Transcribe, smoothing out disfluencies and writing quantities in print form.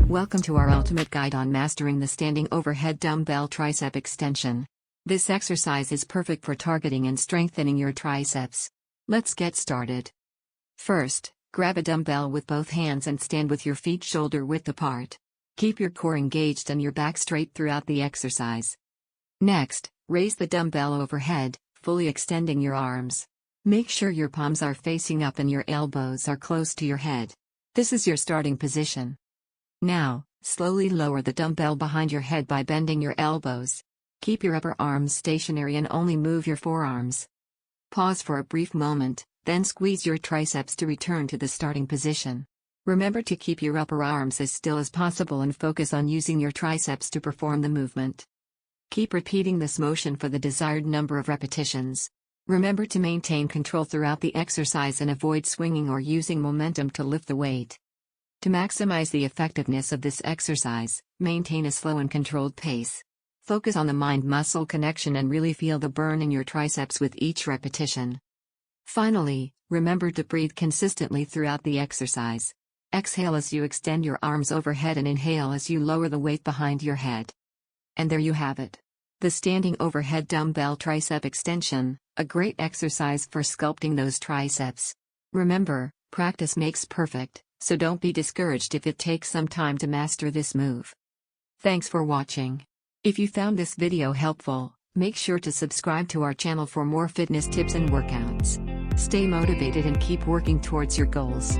Welcome to our ultimate guide on mastering the standing overhead dumbbell tricep extension. This exercise is perfect for targeting and strengthening your triceps. Let's get started. First, grab a dumbbell with both hands and stand with your feet shoulder width apart. Keep your core engaged and your back straight throughout the exercise. Next, raise the dumbbell overhead, fully extending your arms. Make sure your palms are facing up and your elbows are close to your head. This is your starting position. Now, slowly lower the dumbbell behind your head by bending your elbows. Keep your upper arms stationary and only move your forearms. Pause for a brief moment, then squeeze your triceps to return to the starting position. Remember to keep your upper arms as still as possible and focus on using your triceps to perform the movement. Keep repeating this motion for the desired number of repetitions. Remember to maintain control throughout the exercise and avoid swinging or using momentum to lift the weight. To maximize the effectiveness of this exercise, maintain a slow and controlled pace. Focus on the mind-muscle connection and really feel the burn in your triceps with each repetition. Finally, remember to breathe consistently throughout the exercise. Exhale as you extend your arms overhead and inhale as you lower the weight behind your head. And there you have it. The standing overhead dumbbell tricep extension, a great exercise for sculpting those triceps. Remember, practice makes perfect. So don't be discouraged if it takes some time to master this move. Thanks for watching. If you found this video helpful, make sure to subscribe to our channel for more fitness tips and workouts. Stay motivated and keep working towards your goals.